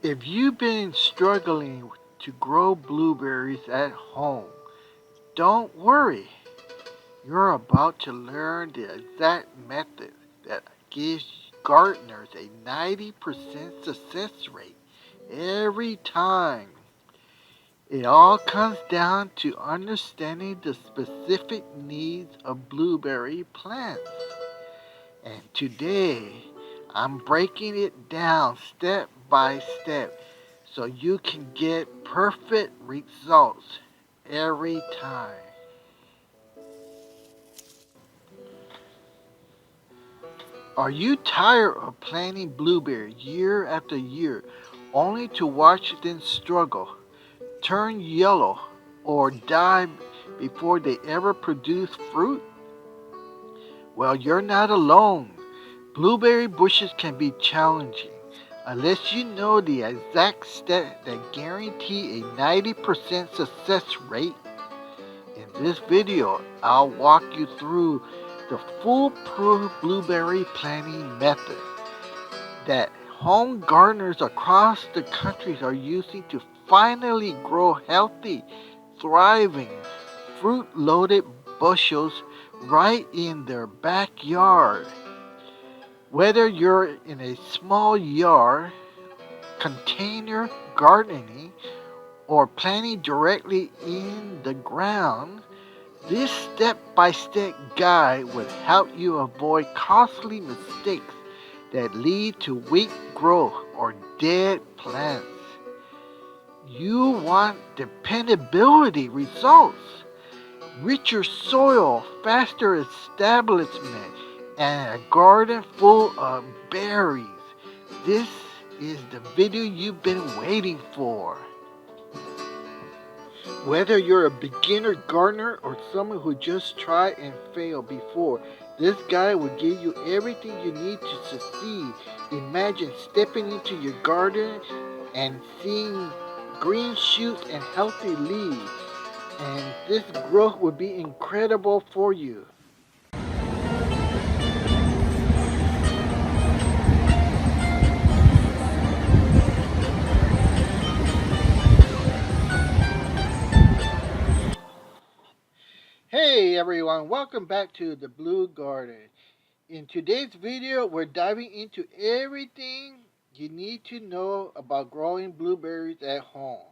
If you've been struggling to grow blueberries at home, don't worry. You're about to learn the exact method that gives gardeners a 90% success rate every time. It all comes down to understanding the specific needs of blueberry plants. And today, I'm breaking it down step by step so you can get perfect results every time. Are you tired of planting blueberries year after year only to watch them struggle, turn yellow, or die before they ever produce fruit? Well, you're not alone. Blueberry bushes can be challenging. Unless you know the exact step that guarantee a 90% success rate, in this video I'll walk you through the foolproof blueberry planting method that home gardeners across the country are using to finally grow healthy, thriving, fruit-loaded bushels right in their backyard. Whether you're in a small yard, container gardening, or planting directly in the ground, this step-by-step guide will help you avoid costly mistakes that lead to weak growth or dead plants. You want dependability results, richer soil, faster establishment, and a garden full of berries. This is the video you've been waiting for. Whether you're a beginner gardener or someone who just tried and failed before, this guide will give you everything you need to succeed. Imagine stepping into your garden and seeing green shoots and healthy leaves. And this growth will be incredible for you. Hey everyone, welcome back to the Blue Garden. In today's video, we're diving into everything you need to know about growing blueberries at home.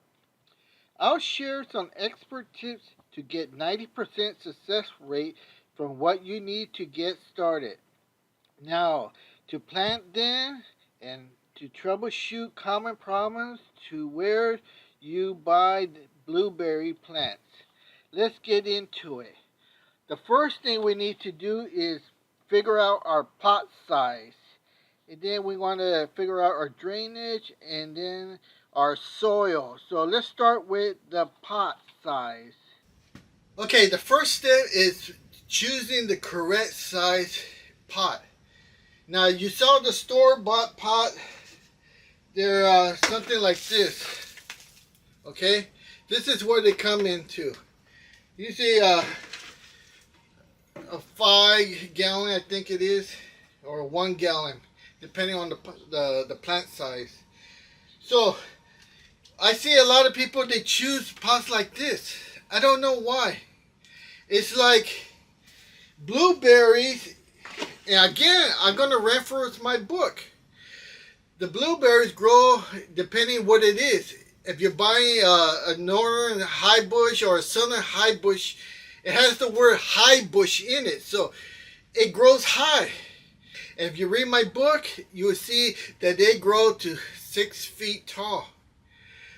I'll share some expert tips to get 90% success rate from what you need to get started. Now, to plant them and to troubleshoot common problems to where you buy blueberry plants. Let's get into it. The first thing we need to do is figure out our pot size. And then we want to figure out our drainage and then our soil. So let's start with the pot size. Okay, the first step is choosing the correct size pot. Now you saw the store-bought pot. They're something like this. Okay, this is what they come into. Usually a 5 gallon, I think it is, or 1 gallon, depending on the plant size. So I see a lot of people, they choose pots like this. I don't know why. It's like blueberries, and again, I'm going to reference my book. The blueberries grow depending what it is. If you're buying a northern high bush or a southern high bush, it has the word high bush in it, so it grows high. And if you read my book, you will see that they grow to 6 feet tall.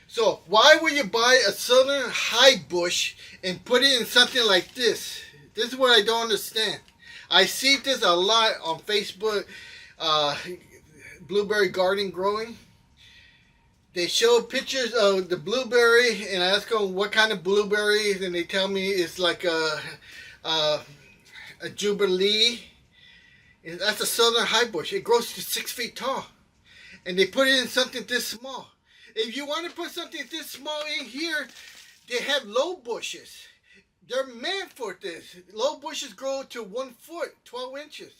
So why would you buy a southern high bush and put it in something like this? This is what I don't understand. I see this a lot on Facebook, blueberry garden growing. They show pictures of the blueberry, and I ask them what kind of blueberries, and they tell me it's like a Jubilee. And that's a southern high bush. It grows to 6 feet tall, and they put it in something this small. If you want to put something this small in here, they have low bushes. They're meant for this. Low bushes grow to 1 foot, 12 inches.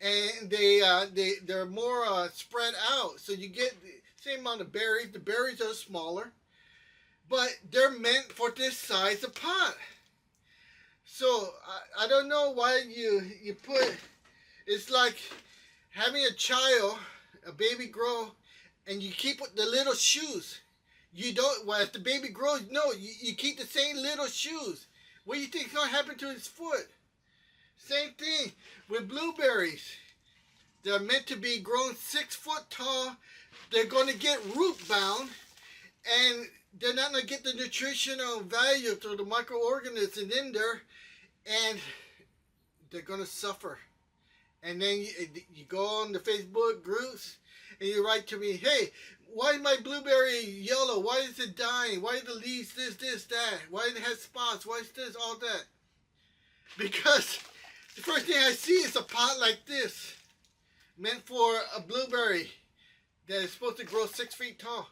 And they're more spread out, so you get Same amount of berries. The berries are smaller, but they're meant for this size of pot. So I don't know why you put. It's like having a child, a baby grow, and you keep the little shoes. You don't. Well, as the baby grows, no, you keep the same little shoes. What do you think is gonna happen to his foot? Same thing with blueberries. They're meant to be grown 6 foot tall. They're going to get root bound, and they're not going to get the nutritional value through the microorganisms in there, and they're going to suffer. And then you go on the Facebook groups and you write to me, hey, why is my blueberry yellow? Why is it dying? Why are the leaves this, that? Why does it have spots? Why is this, all that? Because the first thing I see is a pot like this, meant for a blueberry that is supposed to grow 6 feet tall.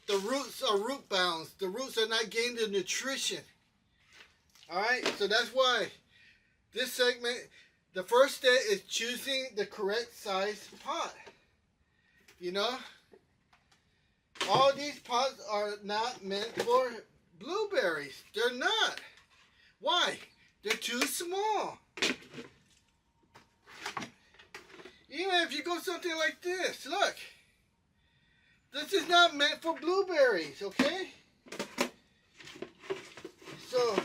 The roots are root bounds. The roots are not getting the nutrition. Alright, so that's why this segment, the first step is choosing the correct size pot. You know, all these pots are not meant for blueberries. They're not. Why? They're too small. Even if you go something like this, look. This is not meant for blueberries, okay? So,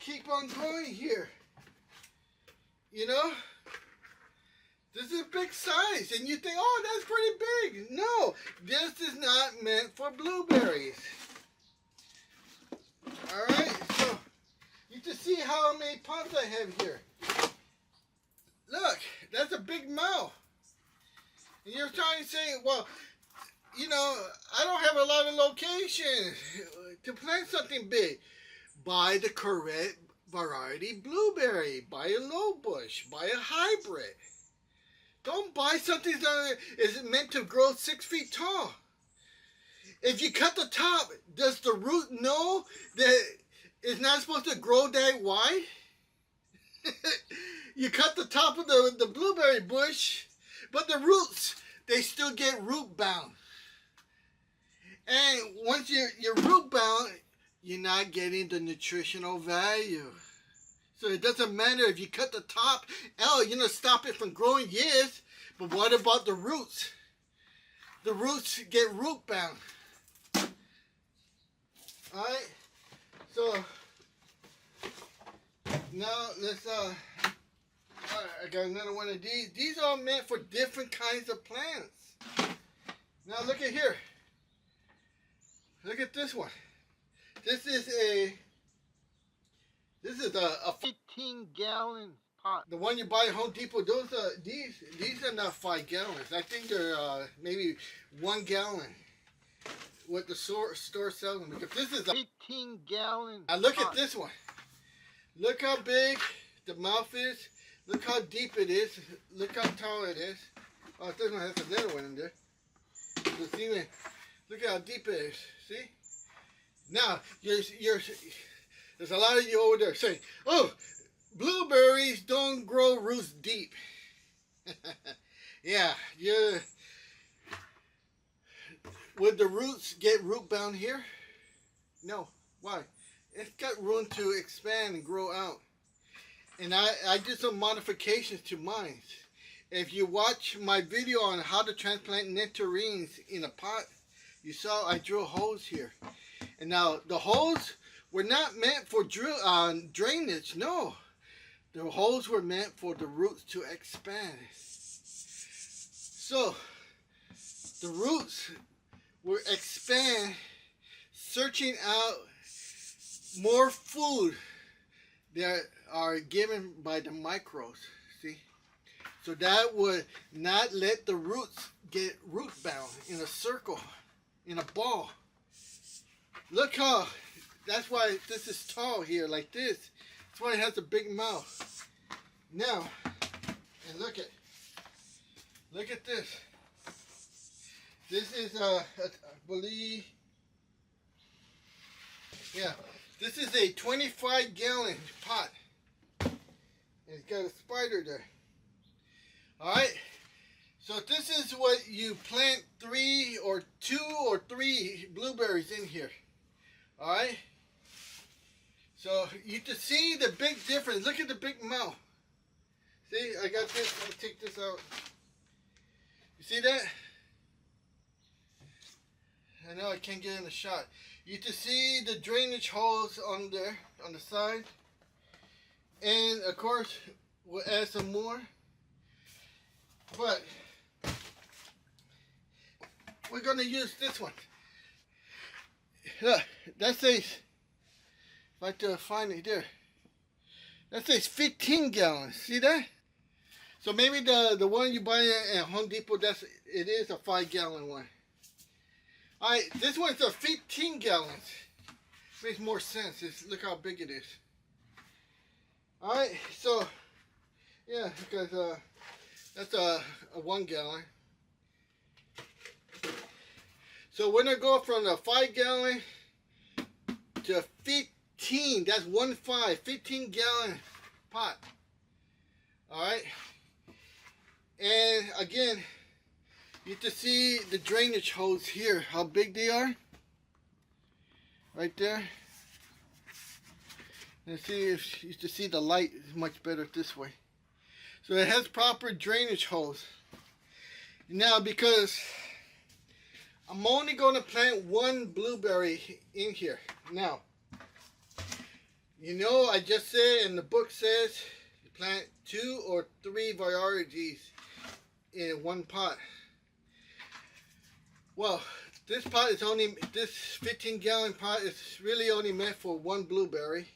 keep on going here. You know? This is a big size, and you think, oh, that's pretty big. No, this is not meant for blueberries. Alright, so, you can see how many pots I have here. Look, that's a big mouth. And you're trying to say, well, you know, I don't have a lot of locations to plant something big. Buy the correct variety blueberry. Buy a low bush. Buy a hybrid. Don't buy something that is meant to grow 6 feet tall. If you cut the top, does the root know that it's not supposed to grow that wide? You cut the top of the blueberry bush, but the roots, they still get root bound. And once you're root bound, you're not getting the nutritional value. So it doesn't matter if you cut the top, you're going to stop it from growing, yes, but what about the roots? The roots get root bound. Alright, so now let's I got another one of these. These are meant for different kinds of plants. Now look at here. Look at this one. This is a 15-gallon pot. The one you buy at Home Depot, those are these are not 5 gallons. I think they're maybe 1 gallon. What the store sells them, because this is a 15-gallon. Now look at this one. Look how big the mouth is. Look how deep it is. Look how tall it is. Oh, this one has another one in there. So see, look how deep it is. See? Now, there's a lot of you over there saying, oh, blueberries don't grow roots deep. Yeah, would the roots get root bound here? No. Why? It's got room to expand and grow out. And I did some modifications to mine. If you watch my video on how to transplant nectarines in a pot, you saw I drill holes here. And now the holes were not meant for drainage. No. The holes were meant for the roots to expand. So the roots will expand, searching out more food that are given by the microbes. See? So that would not let the roots get root bound in a circle, in a ball. Look how, that's why this is tall here, like this. That's why it has a big mouth. Now, and look at this. This is, I believe, yeah, this is a 25-gallon pot. And it's got a spider there. Alright, So this is what you plant 2 or 3 blueberries in here. Alright? So you can see the big difference. Look at the big mouth. See, I got this. Let me take this out. You see that? I know I can't get in the shot. You can see the drainage holes on there, on the side. And of course, we'll add some more. But we're going to use this one. Look, that says, if I can find it there, that says 15 gallons. See that? So maybe the one you buy at Home Depot, it is a 5-gallon one. Alright, this one's a 15 gallons. Makes more sense. Look how big it is. Alright, so yeah, because that's a 1 gallon. So we're gonna go from the 5-gallon to 15. That's 15 gallon pot. Alright. And again, you can see the drainage holes here, how big they are. Right there. Let's see if you can see the light is much better this way. So it has proper drainage holes. Now, because I'm only going to plant 1 blueberry in here. Now, you know, I just said, and the book says, you plant 2 or 3 varieties in 1 pot. Well, this 15-gallon pot is really only meant for 1 blueberry.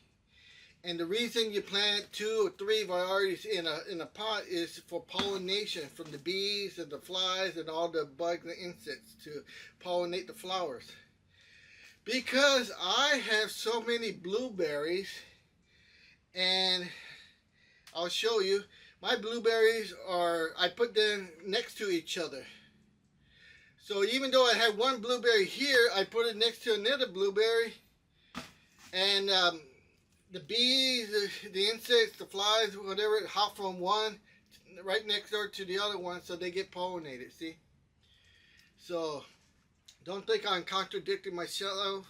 And the reason you plant 2 or 3 varieties in a pot is for pollination from the bees and the flies and all the bugs and insects to pollinate the flowers. Because I have so many blueberries, and I'll show you, my blueberries I put them next to each other. So even though I have 1 blueberry here, I put it next to another blueberry, and the bees, the insects, the flies, whatever, hop from one right next door to the other one, so they get pollinated. See? So don't think I'm contradicting myself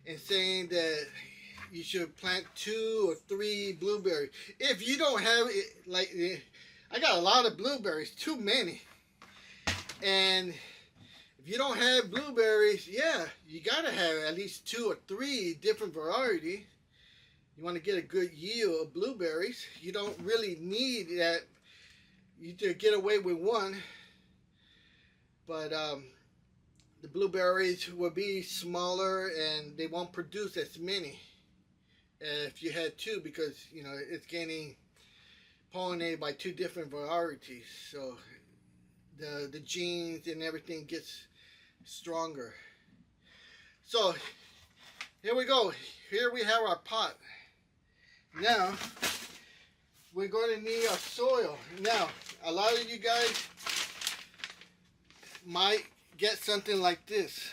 and saying that you should plant 2 or 3 blueberries. If you don't have it, like I got a lot of blueberries, too many. And if you don't have blueberries, yeah, you gotta have at least 2 or 3 different varieties. You want to get a good yield of blueberries. You don't really need that. You to get away with 1, but the blueberries will be smaller and they won't produce as many if you had 2, because you know it's getting pollinated by 2 different varieties. So the genes and everything gets stronger. So here we go. Here we have our pot. Now we're going to need our soil. Now a lot of you guys might get something like this.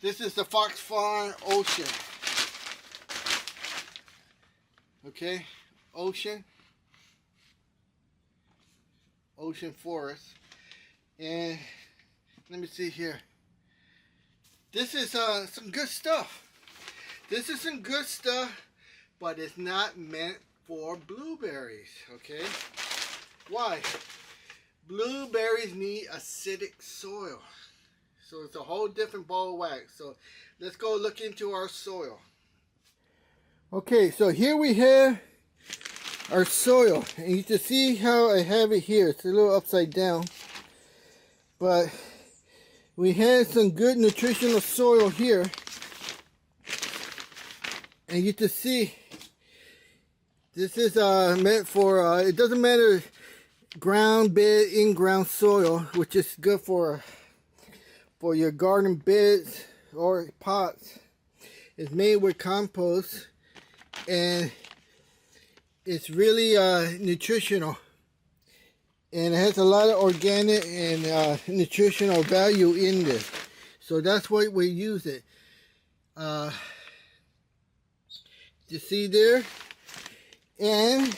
This is the Fox Farm Ocean. Okay, Ocean Forest. And let me see here. This is some good stuff. This is some good stuff, but it's not meant for blueberries. Okay, why? Blueberries need acidic soil, so it's a whole different ball of wax. So let's go look into our soil. Okay, so here we have our soil, and you can see how I have it here. It's a little upside down, but we have some good nutritional soil here, and you can see this is meant for it doesn't matter, ground bed, in-ground soil, which is good for your garden beds or pots. It's made with compost, and it's really nutritional, and it has a lot of organic and nutritional value in this. So that's why we use it. You see there, and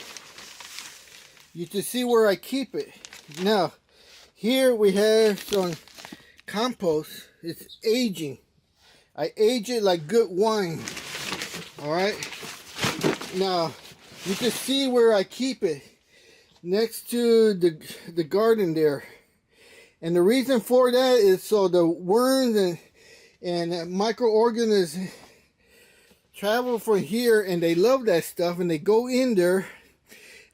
You can see where I keep it. Now, here we have some compost. It's aging. I age it like good wine. Alright? Now, you can see where I keep it. Next to the garden there. And the reason for that is so the worms and microorganisms travel from here, and they love that stuff, and they go in there,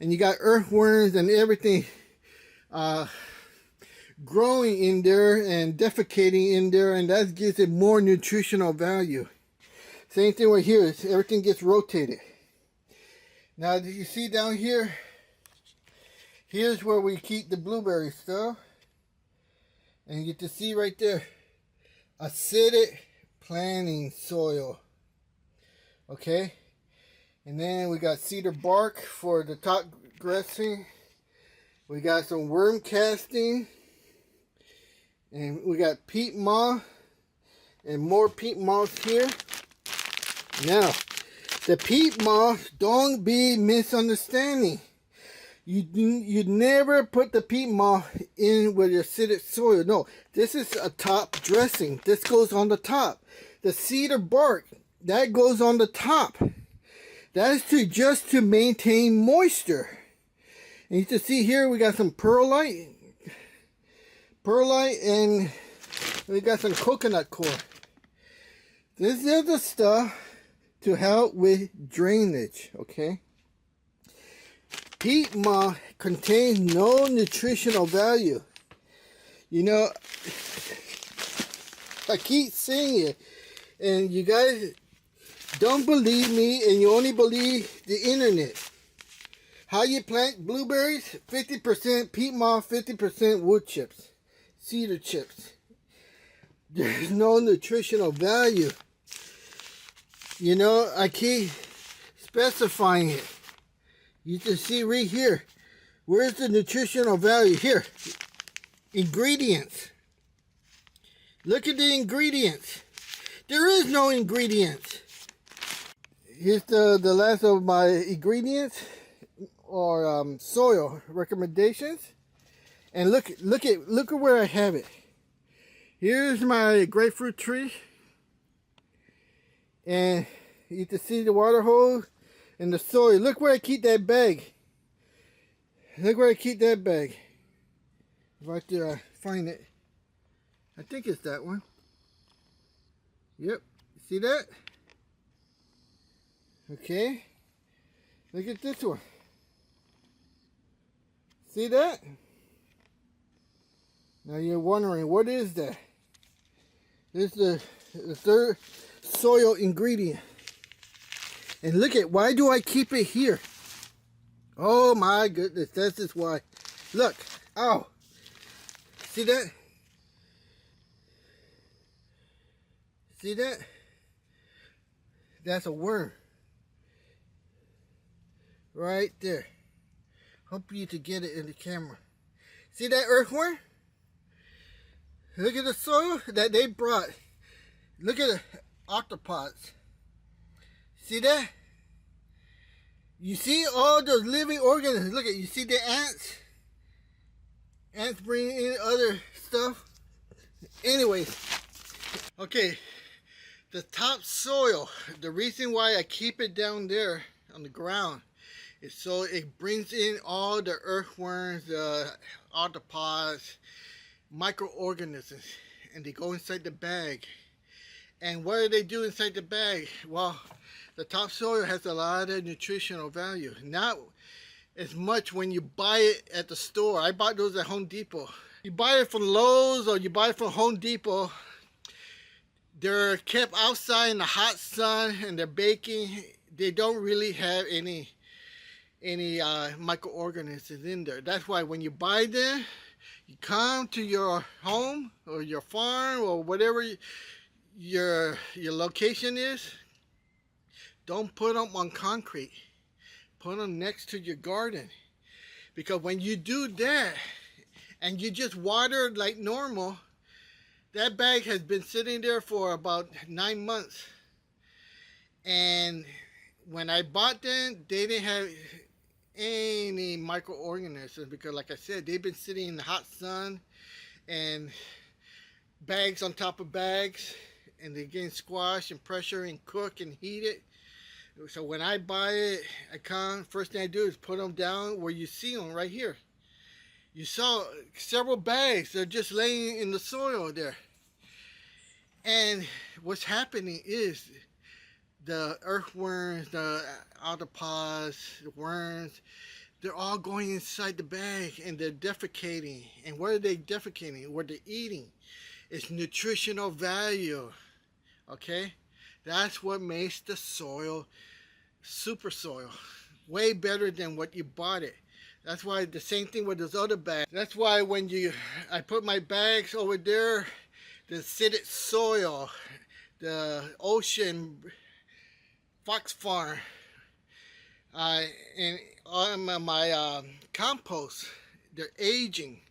and you got earthworms and everything growing in there and defecating in there, and that gives it more nutritional value. Same thing right here. Everything gets rotated. Now, do you see down here? Here's where we keep the blueberry stuff. And you get to see right there, acidic planting soil. Okay. And then we got cedar bark for the top dressing. We got some worm casting. And we got peat moss. And more peat moss here. Now, the peat moss, don't be misunderstanding. You never put the peat moss in with your acidic soil. No, this is a top dressing. This goes on the top. The cedar bark, that goes on the top. That is just to maintain moisture. And you can see here we got some perlite. And we got some coconut coir. This is the stuff to help with drainage, okay? Peat moss contains no nutritional value. You know, I keep saying it, and you guys don't believe me, and you only believe the internet. How you plant blueberries? 50% peat moss, 50% wood chips, cedar chips. There's no nutritional value. You know, I keep specifying it. You can see right here. Where's the nutritional value? Here. Ingredients. Look at the ingredients. There is no ingredients. Here's the last of my ingredients or soil recommendations. And look at where I have it. Here's my grapefruit tree. And you can see the water hose. And the soil. Look where I keep that bag. Look where I keep that bag. Right there, I find it. I think it's that one. Yep. See that? Okay. Look at this one. See that? Now you're wondering, what is that? This is the third soil ingredient. And look at, why do I keep it here? Oh my goodness, this is why. Look, ow. See that? See that? That's a worm. Right there. Hope you to get it in the camera. See that earthworm? Look at the soil that they brought. Look at the octopods. See that? You see all those living organisms. Look at, you see the ants? Ants bring in other stuff. Anyways. Okay. The top soil. The reason why I keep it down there on the ground is so it brings in all the earthworms, the octopods, microorganisms. And they go inside the bag. And what do they do inside the bag? Well, the topsoil has a lot of nutritional value. Not as much when you buy it at the store. I bought those at Home Depot. You buy it from Lowe's or you buy it from Home Depot. They're kept outside in the hot sun and they're baking. They don't really have any microorganisms in there. That's why when you buy them, you come to your home or your farm or whatever your location is. Don't put them on concrete. Put them next to your garden. Because when you do that and you just water like normal, that bag has been sitting there for about 9 months. And when I bought them, they didn't have any microorganisms, because like I said, they've been sitting in the hot sun and bags on top of bags, and they're getting squashed and pressure and cooked and heated. So when I buy it, first thing I do is put them down where you see them right here. You saw several bags, they're just laying in the soil there. And what's happening is the earthworms, the octopods, the worms, they're all going inside the bag and they're defecating. And what are they defecating? What they're eating. It's nutritional value. Okay? That's what makes the soil super soil. Way better than what you bought it. That's why the same thing with those other bags. That's why when I put my bags over there, the acidic soil, the ocean, fox farm, and on my compost, they're aging.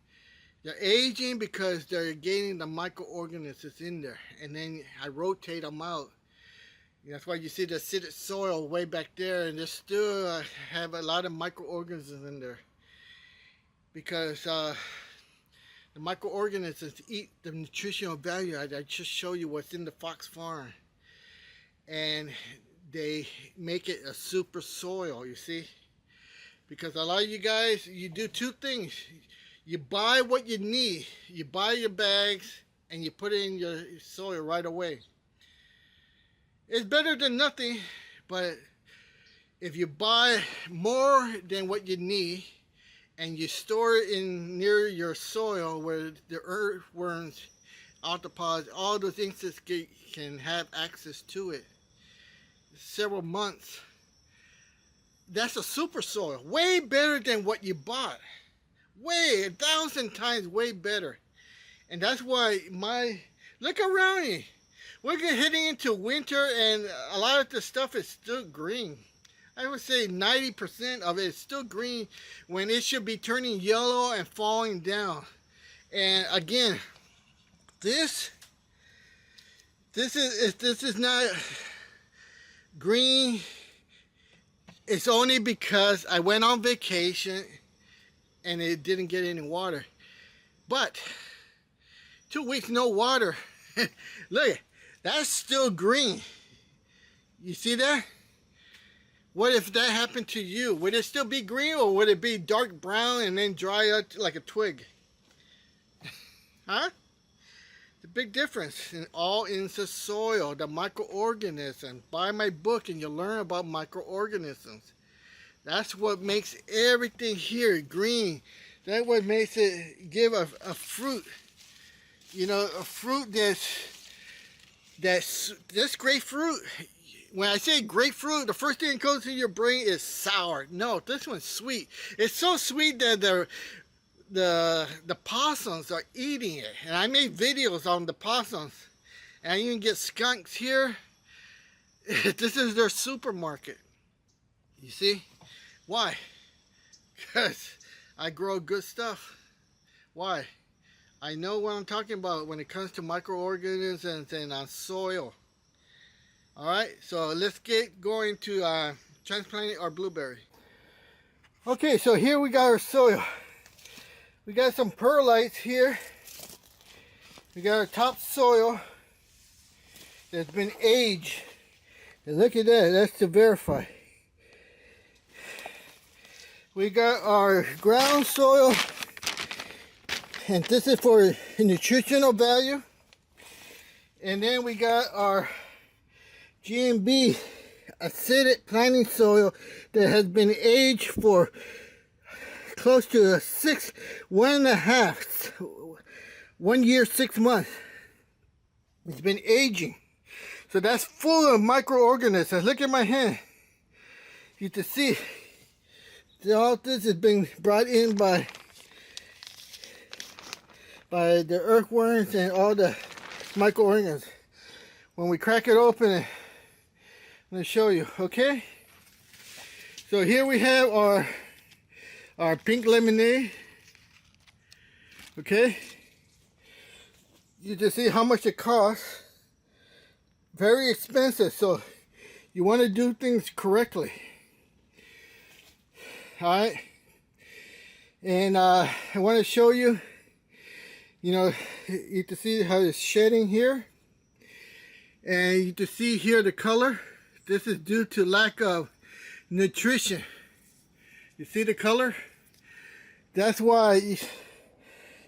They're aging because they're getting the microorganisms in there, and then I rotate them out. That's why you see the acidic soil way back there, and they still have a lot of microorganisms in there, because the microorganisms eat the nutritional value. I just show you what's in the fox farm, and they make it a super soil, you see. Because a lot of you guys, you do two things. You buy what you need. You buy your bags and you put it in your soil right away. It's better than nothing, but if you buy more than what you need and you store it in near your soil where the earthworms, octopods, all those insects can have access to it several months, that's a super soil. Way better than what you bought. Way 1,000 times way better. And that's why look around you. We're heading into winter and a lot of the stuff is still green. I would say 90% of it is still green when it should be turning yellow and falling down. And again, this is not green. It's only because I went on vacation and it didn't get any water. But 2 weeks no water. Look, that's still green. You see that? What if that happened to you? Would it still be green, or would it be dark brown and then dry out like a twig? Huh? The big difference in the soil, the microorganisms. Buy my book and you'll learn about microorganisms. That's what makes everything here green. That's what makes it give a fruit. You know, a fruit that's grapefruit. When I say grapefruit, the first thing that goes in your brain is sour. No, this one's sweet. It's so sweet that the possums are eating it. And I made videos on the possums. And you can get skunks here. This is their supermarket. You see? Why? Because I grow good stuff. Why? I know what I'm talking about when it comes to microorganisms and soil. Alright, so let's get going to transplanting our blueberry. Okay, so here we got our soil. We got some perlites here. We got our topsoil that's been aged. And look at that, that's to verify. We got our ground soil, and this is for nutritional value. And then we got our GMB acidic planting soil that has been aged for close to 1 year, 6 months. It's been aging. So that's full of microorganisms. Look at my hand. You can see all this has been brought in by the earthworms and all the microorganisms. When we crack it open, I'm going to show you, okay? So here we have our pink lemonade, okay? You just see how much it costs. Very expensive, so you want to do things correctly. All right. And I want to show you, you can see how it's shedding here. And you can see here the color. This is due to lack of nutrition. You see the color? That's why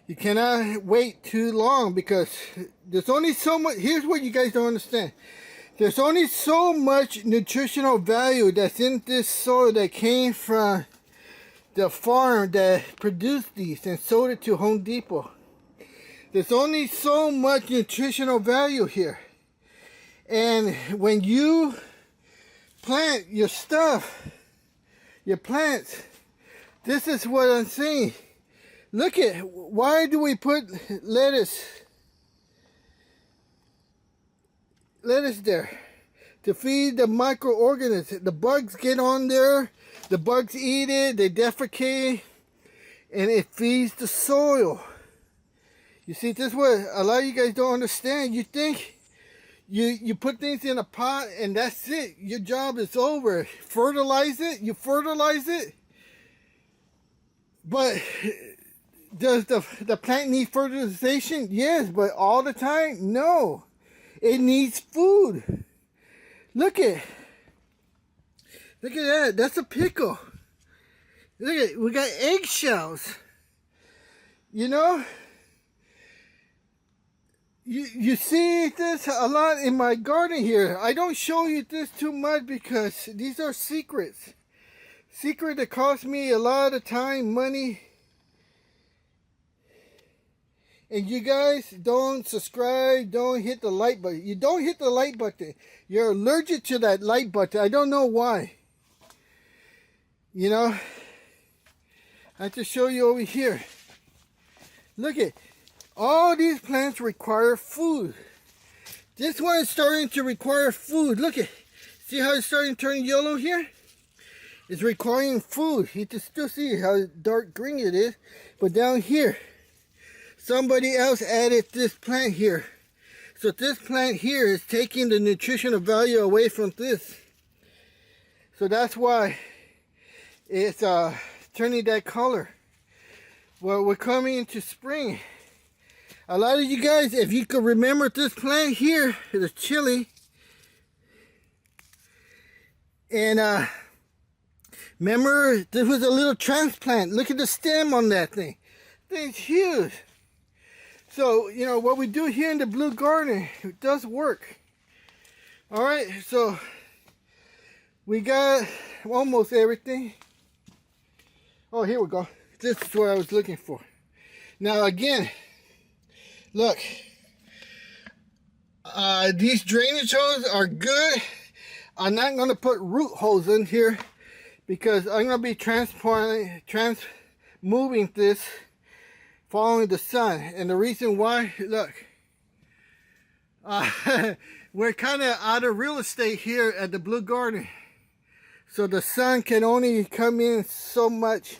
you cannot wait too long, because there's only so much. Here's what you guys don't understand. There's only so much nutritional value that's in this soil that came from the farm that produced these and sold it to Home Depot. There's only so much nutritional value here. And when you plant your stuff, your plants, this is what I'm saying. Look at, why do we put lettuce there? To feed the microorganisms. The bugs get on there, the bugs eat it, they defecate, and it feeds the soil. You see, this is what a lot of you guys don't understand. You think you put things in a pot and that's it. Your job is over. Fertilize it, you fertilize it. But does the plant need fertilization? Yes, but all the time? No. It needs food. Look at that. That's a pickle. Look at, we got eggshells. You see this a lot in my garden here. I don't show you this too much because these are secrets. Secret that cost me a lot of time, money. And you guys don't subscribe, don't hit the like button. You don't hit the like button. You're allergic to that like button. I don't know why. I have to show you over here. Look at, all these plants require food. This one is starting to require food. Look at, see how it's starting to turn yellow here? It's requiring food. You can still see how dark green it is. But down here, somebody else added this plant here. So this plant here is taking the nutritional value away from this. So that's why it's turning that color. Well, we're coming into spring. A lot of you guys, if you could remember this plant here, the chili. And remember, this was a little transplant. Look at the stem on that thing. Thing's huge. So, what we do here in the Blue Garden, it does work. Alright, so we got almost everything. Oh, here we go. This is what I was looking for. Now again, look. These drainage hoses are good. I'm not going to put root hose in here because I'm going to be moving this following the sun. And the reason why, look, we're kind of out of real estate here at the Blue Garden. So the sun can only come in so much.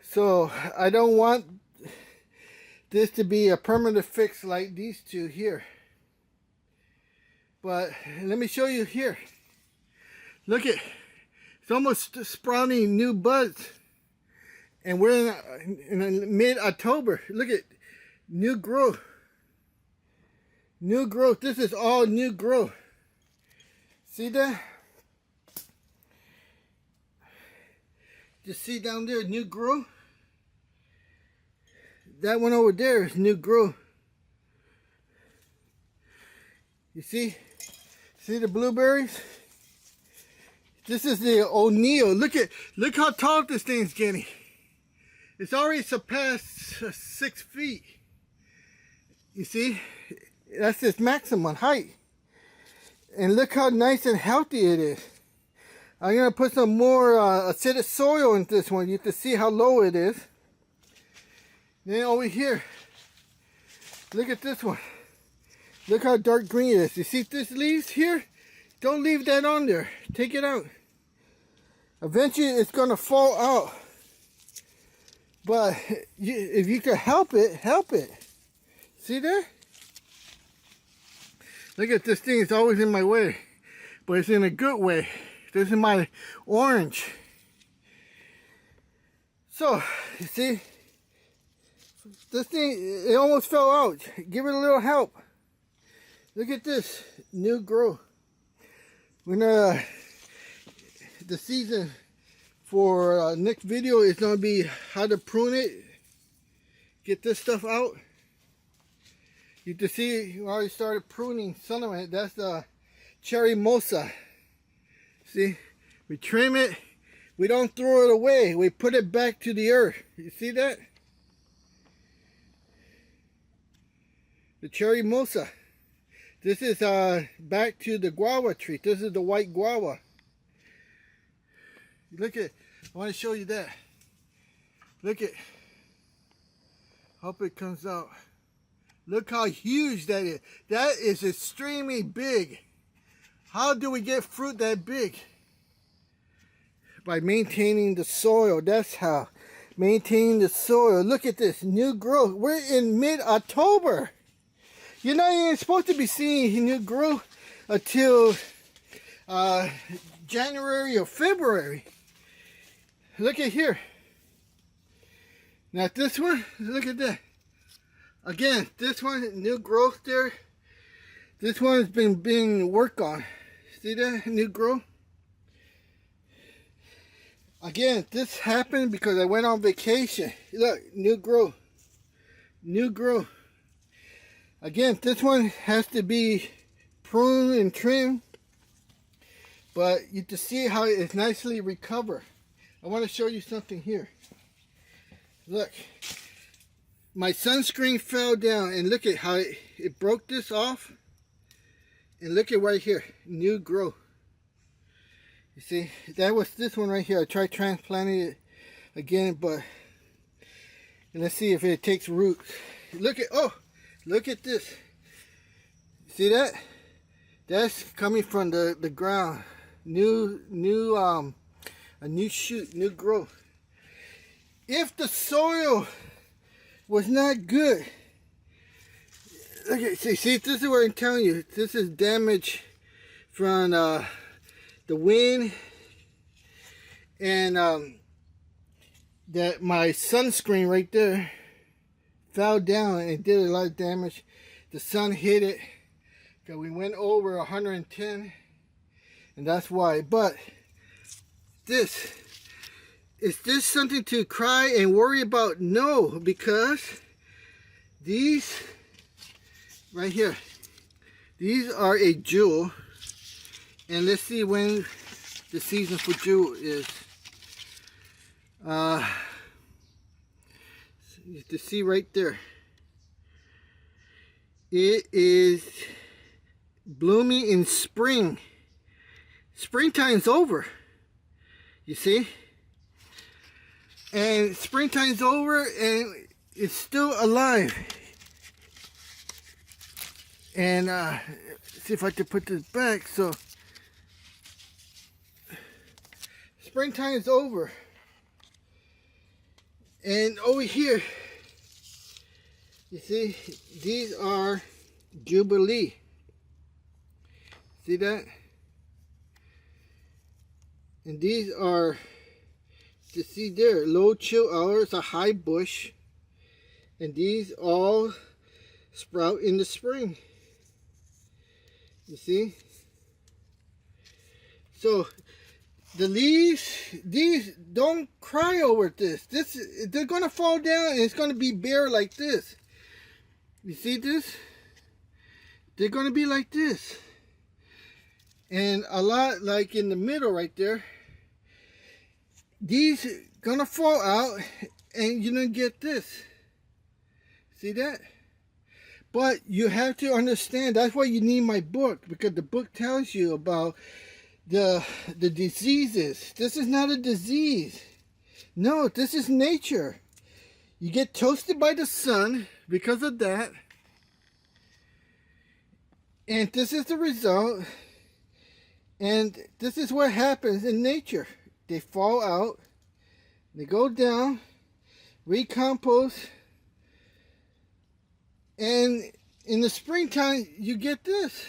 So I don't want this to be a permanent fix like these two here. But let me show you here. Look at, it's almost sprouting new buds. And we're in mid-October. Look at new growth. New growth. This is all new growth. See that? Just see down there, new growth. That one over there is new growth. You see? See the blueberries? This is the O'Neill. Look how tall this thing's getting. It's already surpassed 6 feet. You see? That's its maximum height. And look how nice and healthy it is. I'm going to put some more acidic soil in this one. You can see how low it is. Then over here, look at this one. Look how dark green it is. You see this leaves here? Don't leave that on there. Take it out. Eventually it's going to fall out. But if you can help it, help it. See there? Look at this thing, it's always in my way. But it's in a good way. This is my orange. So, you see, this thing, it almost fell out. Give it a little help. Look at this, new growth. When the season for next video is going to be how to prune it. Get this stuff out. You can see we already started pruning some of it. That's the cherry mosa. See, we trim it. We don't throw it away. We put it back to the earth. You see that? The cherry mosa. This is back to the guava tree. This is the white guava. Look at, I want to show you that. Look at, hope it comes out. Look how huge that is. That is extremely big. How do we get fruit that big? By maintaining the soil. That's how. Maintaining the soil. Look at this new growth. We're in mid-October. You're not even supposed to be seeing new growth until January or February. Look at here. Now this one, look at that. Again, this one, new growth there. This one has been being worked on. See that new growth? Again, this happened because I went on vacation. Look, new growth. New growth. Again, this one has to be pruned and trimmed. But you can see how it's nicely recovered. I want to show you something here. Look. My sunscreen fell down and look at how it broke this off. And look at right here, new growth. You see, that was this one right here. I tried transplanting it again, but let's see if it takes root. Look at, oh, look at this. See that? That's coming from the ground. A new shoot, new growth. If the soil was not good. Look at, see, this is what I'm telling you. This is damage from the wind and that my sunscreen right there fell down and it did a lot of damage. The sun hit it because we went over 110 and that's why. But this, is this something to cry and worry about? No, because these right here, these are a jewel. And let's see when the season for jewel is. You can see right there. It is blooming in spring. Springtime's over. You see? And springtime's over and it's still alive. And see if I can put this back. So springtime's over. And over here, you see, these are Jubilee. See that? And these are, you see there, low chill hours, a high bush. And these all sprout in the spring. You see? So the leaves, these, don't cry over this. They're gonna fall down and it's gonna be bare like this. You see this? They're gonna be like this. And a lot like in the middle right there. These gonna fall out and you're gonna get this. See that? But you have to understand, that's why you need my book, because the book tells you about the diseases. This is not a disease. No, this is nature. You get toasted by the sun because of that. And this is the result. And this is what happens in nature. They fall out. They go down. Recompose. And in the springtime, you get this.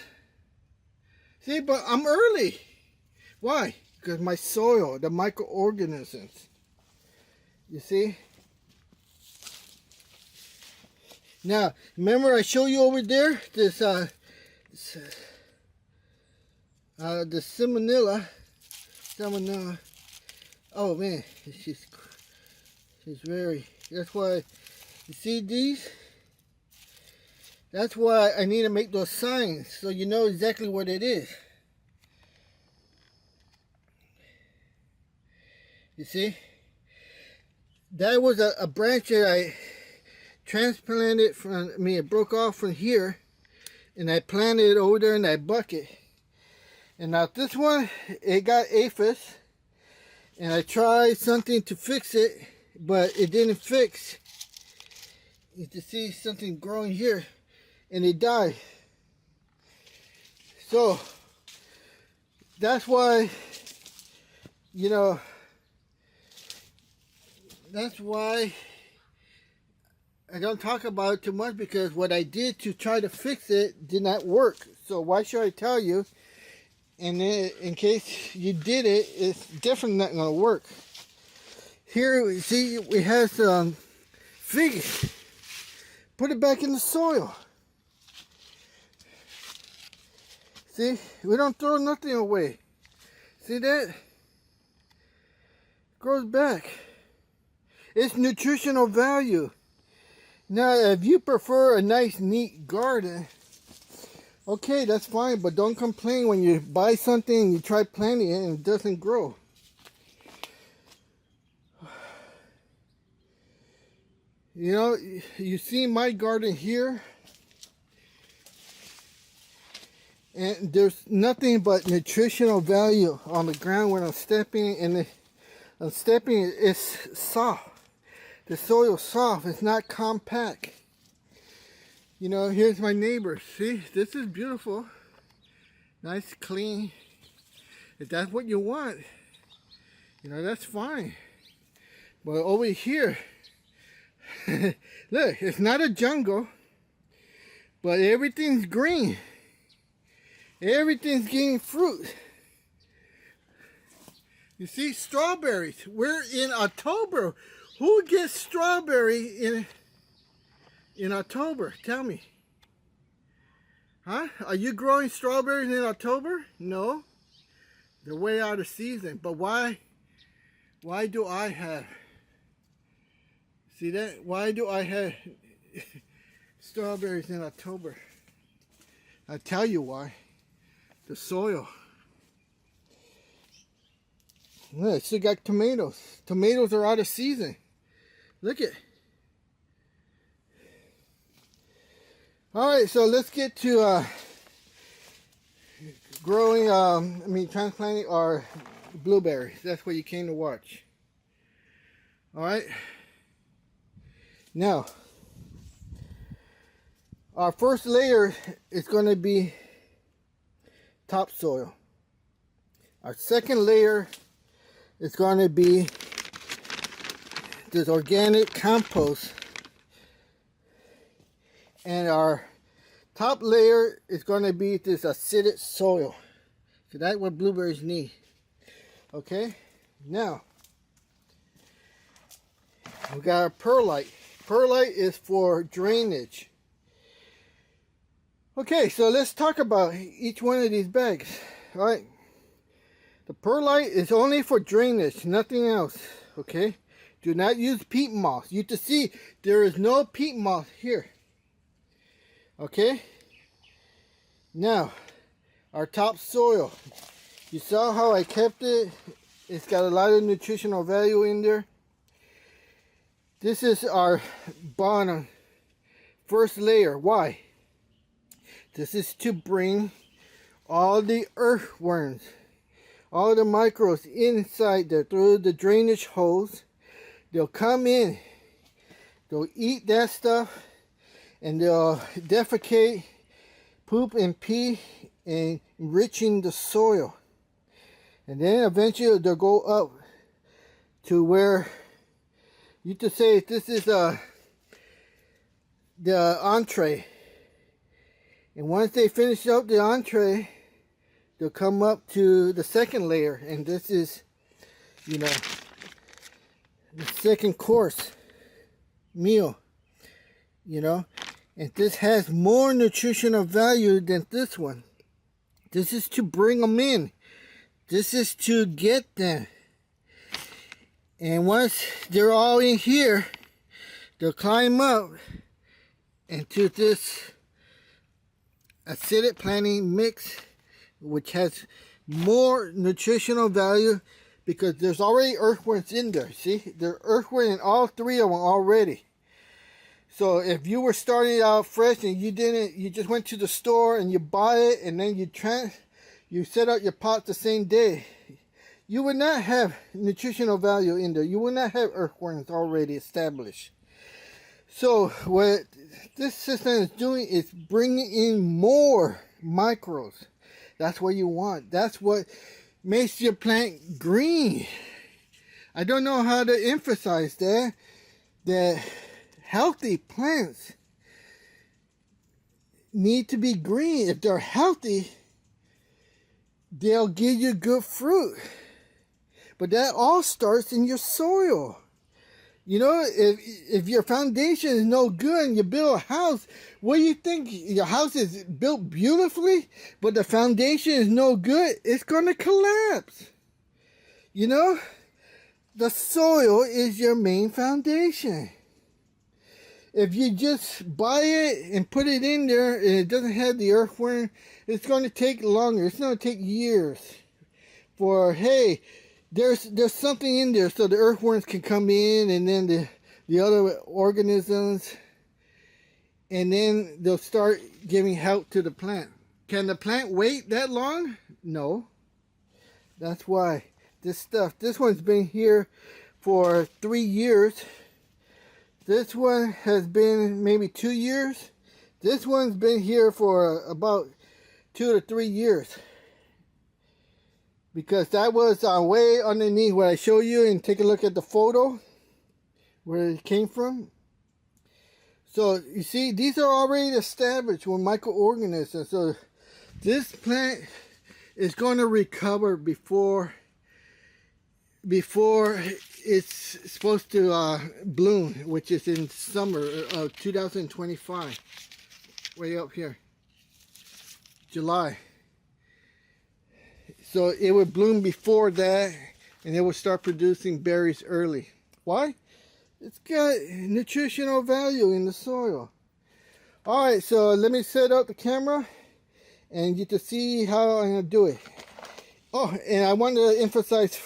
See, but I'm early. Why? Because my soil, the microorganisms. You see? Now, remember I showed you over there this the salmonella. Oh man, she's very. That's why you see these. That's why I need to make those signs so you know exactly what it is. You see, that was a branch that I transplanted from. I mean, it broke off from here, and I planted it over there in that bucket. And now this one, it got aphis, and I tried something to fix it, but it didn't fix. You can see something growing here, and it died. So that's why, you know, that's why I don't talk about it too much, because what I did to try to fix it did not work. So why should I tell you? And then in case you did it, it's definitely not going to work. Here, we see we have some figs. Put it back in the soil. See, we don't throw nothing away. See that? Grows back. It's nutritional value. Now, if you prefer a nice, neat garden, okay, that's fine, but don't complain when you buy something and you try planting it and it doesn't grow. You know, you see my garden here, and there's nothing but nutritional value on the ground when I'm stepping, and I'm stepping, it's soft. The soil's soft, it's not compact. You know, here's my neighbor. See, this is beautiful. Nice, clean. If that's what you want, you know, that's fine. But over here, look, it's not a jungle, but everything's green. Everything's getting fruit. You see, strawberries. We're in October. Who gets strawberry in October? Tell me. Huh? Are you growing strawberries in October? No. They're way out of season. But why do I have... See that? Why do I have strawberries in October? I'll tell you why. The soil. Look, I still got tomatoes. Tomatoes are out of season. Look at. Alright, so let's get to growing, transplanting our blueberries. That's what you came to watch. Alright. Now, our first layer is going to be topsoil. Our second layer is going to be this organic compost. And our top layer is going to be this acidic soil. So that's what blueberries need. Okay? Now, we got our perlite. Perlite is for drainage. Okay, so let's talk about each one of these bags. Alright. The perlite is only for drainage, nothing else. Okay? Do not use peat moss. You can see there is no peat moss here. Okay? Now, our topsoil. You saw how I kept it. It's got a lot of nutritional value in there. This is our bottom first layer. Why? This is to bring all the earthworms, all the microbes inside there through the drainage holes. They'll come in, they'll eat that stuff, and they'll defecate, poop and pee, and enriching the soil. And then eventually they'll go up to where you could say this is the entree. And once they finish up the entree, they'll come up to the second layer. And this is, you know, the second course meal, you know. And this has more nutritional value than this one. This is to bring them in. This is to get them. And once they're all in here, they'll climb up into this acidic planting mix, which has more nutritional value because there's already earthworms in there. See, there's earthworm in all three of them already. So if you were starting out fresh and you just went to the store and you buy it and then you set out your pot the same day, you would not have nutritional value in there. You would not have earthworms already established. So what this system is doing is bringing in more microbes. That's what you want. That's what makes your plant green. I don't know how to emphasize that healthy plants need to be green. If they're healthy, they'll give you good fruit. But that all starts in your soil. You know, if your foundation is no good and you build a house, what do you think? Your house is built beautifully, but the foundation is no good, it's going to collapse. You know, the soil is your main foundation. If you just buy it and put it in there and it doesn't have the earthworm, it's going to take longer. It's going to take years for, hey, there's something in there so the earthworms can come in and then the other organisms, and then they'll start giving help to the plant. Can the plant wait that long? No. That's why this one's been here for 3 years. This one has been maybe 2 years. This one's been here for about 2 to 3 years. Because that was way underneath what I show you, and take a look at the photo where it came from. So you see, these are already established with microorganisms. So this plant is going to recover before it's supposed to bloom, which is in summer of 2025, way up here, July. So it would bloom before that, and it will start producing berries early. Why? It's got nutritional value in the soil. All right, so let me set up the camera and you can see how I'm going to do it. Oh, and I want to emphasize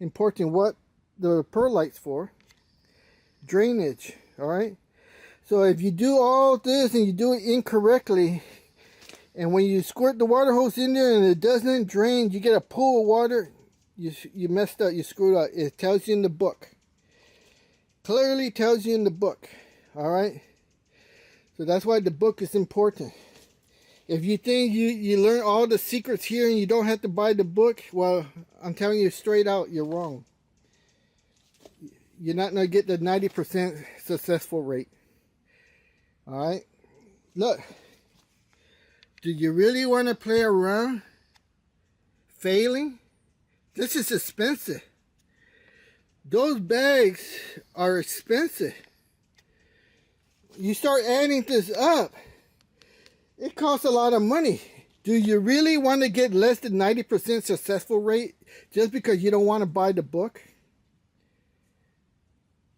important what the perlite's for. Drainage, all right? So if you do all this and you do it incorrectly, and when you squirt the water hose in there and it doesn't drain, you get a pool of water, you messed up, you screwed up. It tells you in the book. Clearly tells you in the book, all right? So that's why the book is important. If you think you learn all the secrets here and you don't have to buy the book, well, I'm telling you straight out, you're wrong. You're not going to get the 90% successful rate. All right? Look. Do you really want to play around? Failing? This is expensive. Those bags are expensive. You start adding this up, it costs a lot of money. Do you really want to get less than 90% successful rate just because you don't want to buy the book?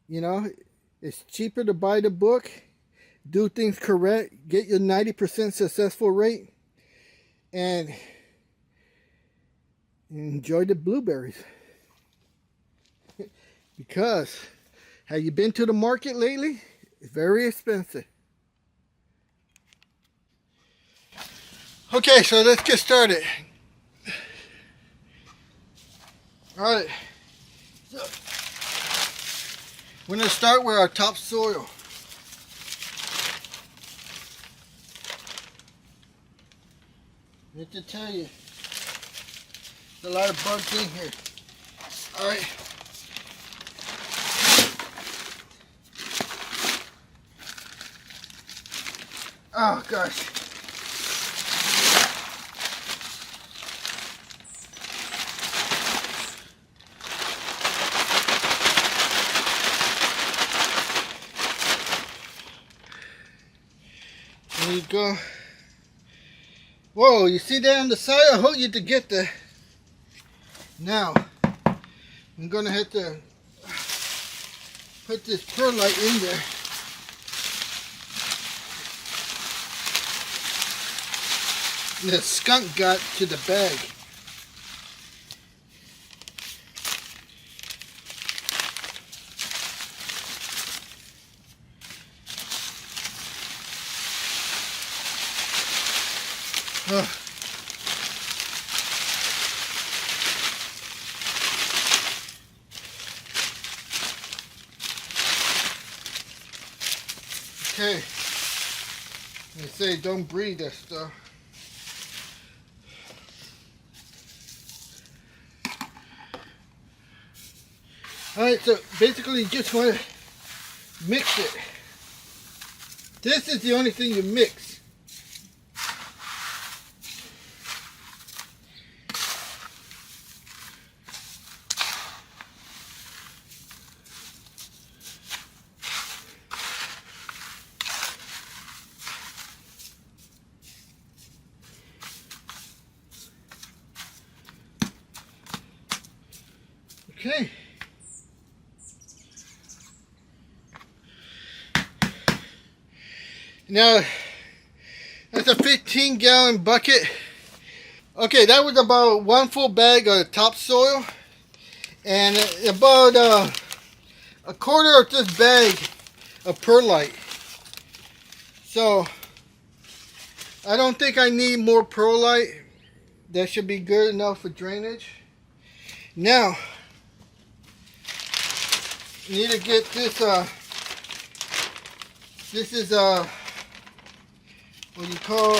You know, it's cheaper to buy the book, do things correct, get your 90% successful rate, and enjoy the blueberries. Because, have you been to the market lately? It's very expensive. Okay, so let's get started. All right. So, we're going to start with our topsoil. I have to tell you, there's a lot of bugs in here. All right. Oh gosh. go. Whoa, you see that on the side? I hope you to get the. Now, I'm gonna have to put this perlite in there. And the skunk got to the bag. Oh. Okay, they say don't breathe that stuff. Alright, so basically you just want to mix it. This is the only thing you mix. Okay. Now, that's a 15-gallon bucket. Okay, that was about 1 full bag of topsoil and about a quarter of this bag of perlite. So, I don't think I need more perlite. That should be good enough for drainage. Now, you need to get this, this is what you call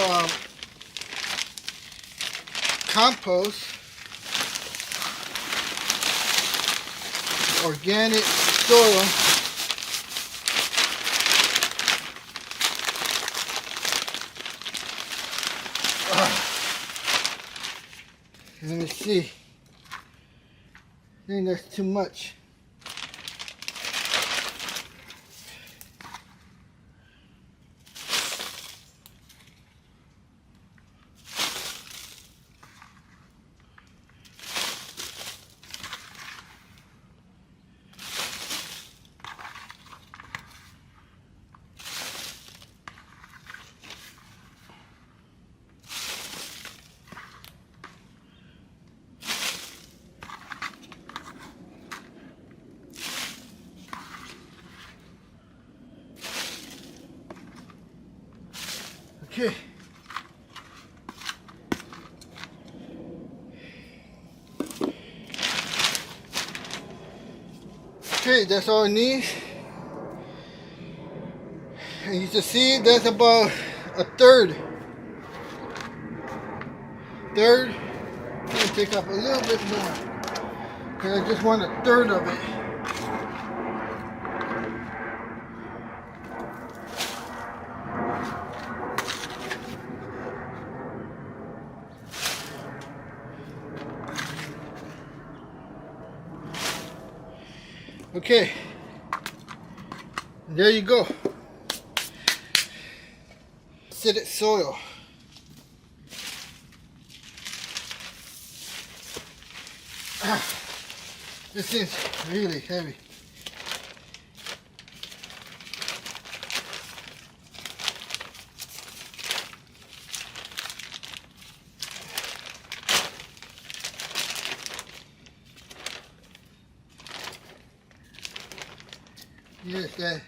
compost, organic soil. Let me see. I think that's too much. Okay. Okay, that's all I need. And you can see that's about a third. I'm gonna take up a little bit more because I just want a third of it. Okay, there you go. Acidic soil. This is really heavy. Yes, that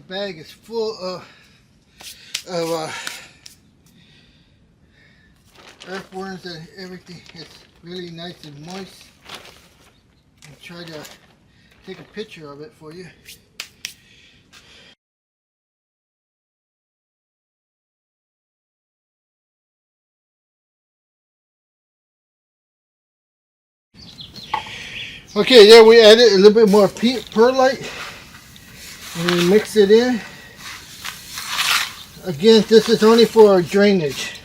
bag is full of earthworms and everything. It's really nice and moist. I'll try to take a picture of it for you. Okay, there we added a little bit more perlite and we mix it in. Again, this is only for drainage.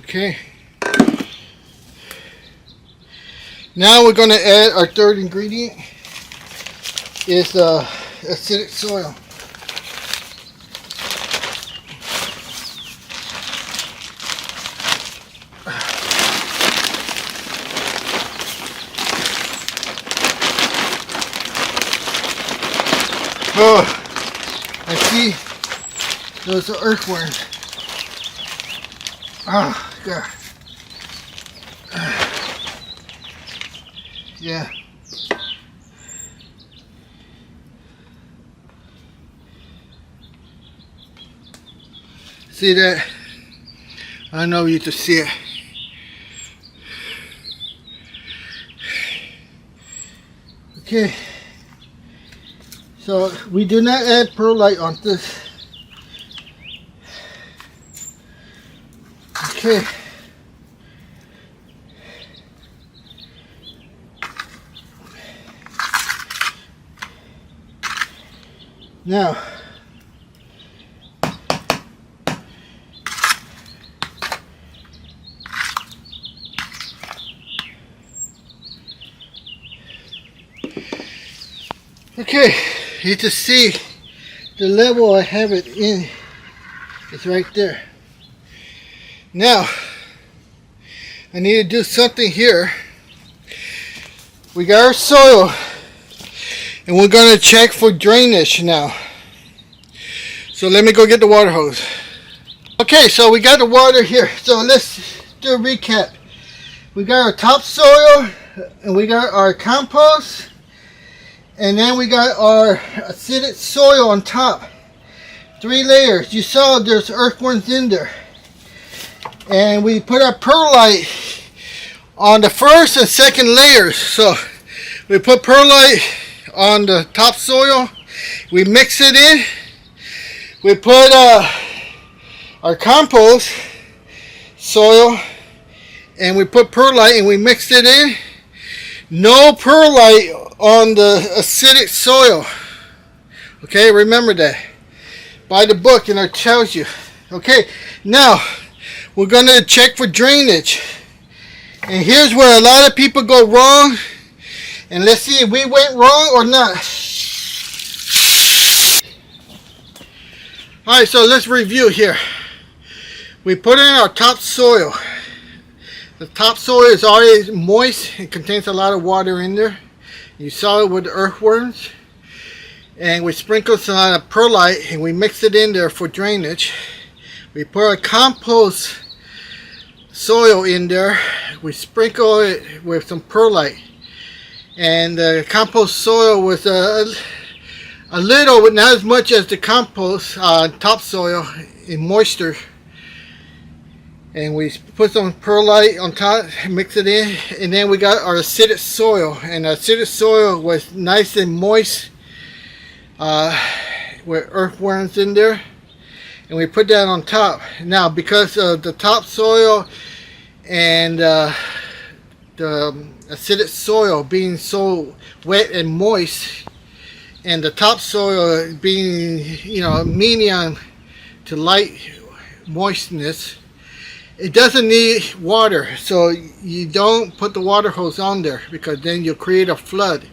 Okay. Now we're going to add our third ingredient. Is acidic soil. Oh, I see those are earthworms. Oh, God. Yeah. See that? I know you can see it. Okay. So we do not add perlite on this. Okay. Now, okay, you can see the level I have it in is right there. Now, I need to do something here. We got our soil, and we're going to check for drainage now. So let me go get the water hose. Okay, so we got the water here. So let's do a recap. We got our topsoil, and we got our compost, and then we got our acidic soil on top. 3 layers. You saw there's earthworms in there. And we put our perlite on the first and second layers. So we put perlite on the topsoil. We mix it in. We put our compost soil, and we put perlite, and we mixed it in. No perlite on the acidic soil. Okay, remember that. Buy the book and it tells you. Okay, now we're going to check for drainage. And here's where a lot of people go wrong. And let's see if we went wrong or not. Alright, so let's review here. We put in our topsoil. The topsoil is already moist. It contains a lot of water in there. You saw it with the earthworms. And we sprinkled some perlite and we mixed it in there for drainage. We put our compost soil in there. We sprinkle it with some perlite. And the compost soil was a little, but not as much as the compost topsoil in moisture. And we put some perlite on top, mix it in, and then we got our acidic soil. And the acidic soil was nice and moist with earthworms in there. And we put that on top. Now, because of the topsoil and the acidic soil being so wet and moist, and the topsoil being, medium to light moistness, it doesn't need water. So you don't put the water hose on there, because then you'll create a flood.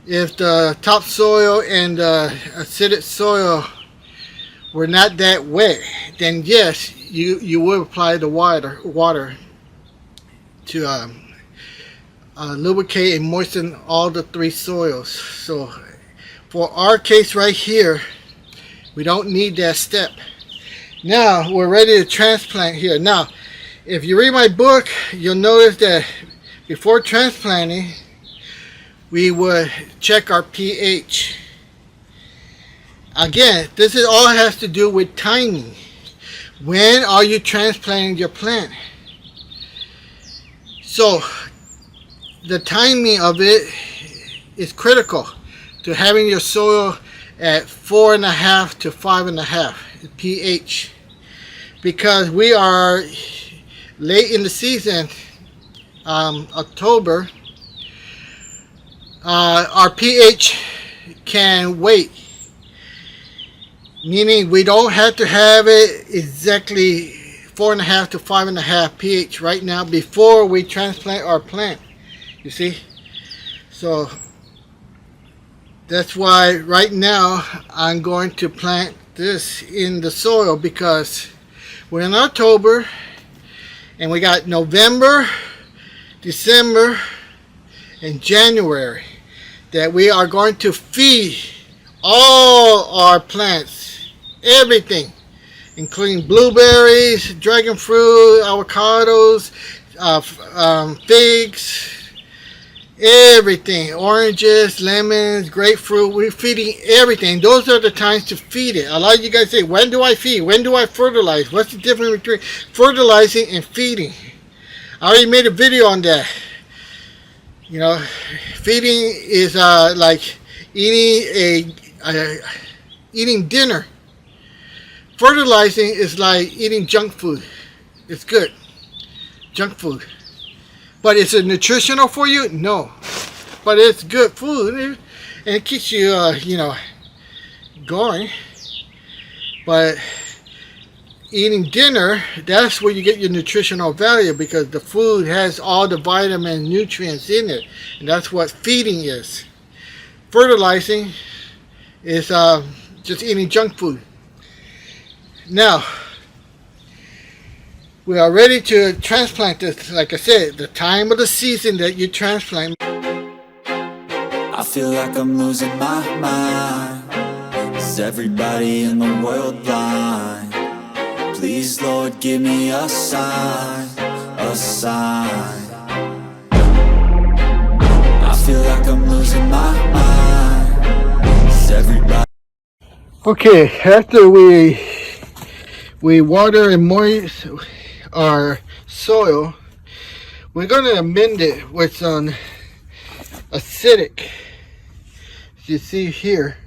If the topsoil and the acidic soil were not that wet, then yes, you would apply the water to lubricate and moisten all the 3 soils. So for our case right here, we don't need that step. Now we're ready to transplant here. Now, if you read my book, you'll notice that before transplanting, we would check our pH. Again, this is all has to do with timing. When are you transplanting your plant? So the timing of it is critical to having your soil at 4.5 to 5.5 pH, because we are late in the season, October. Our pH can wait, meaning we don't have to have it exactly 4.5 to 5.5 pH right now before we transplant our plant. You see? So that's why right now I'm going to plant this in the soil, because we're in October and we got November, December, and January that we are going to feed all our plants, everything, including blueberries, dragon fruit, avocados, figs, everything, oranges, lemons, grapefruit. We're feeding everything. Those are the times to feed it. A lot of you guys say, when do I feed? When do I fertilize? What's the difference between fertilizing and feeding? I already made a video on that. You know, feeding is like eating dinner. Fertilizing is like eating junk food. It's good, junk food. But is it nutritional for you? No. But it's good food, and it keeps you, going. But eating dinner, that's where you get your nutritional value, because the food has all the vitamin and nutrients in it. And that's what feeding is. Fertilizing is just eating junk food. Now, we are ready to transplant this. Like I said, the time of the season that you transplant. I feel like I'm losing my mind. Is everybody in the world blind? Please, Lord, give me a sign, a sign. I feel like I'm losing my mind. Is everybody... Okay, after we water and moist our soil, we're going to amend it with some acidic. As you see here,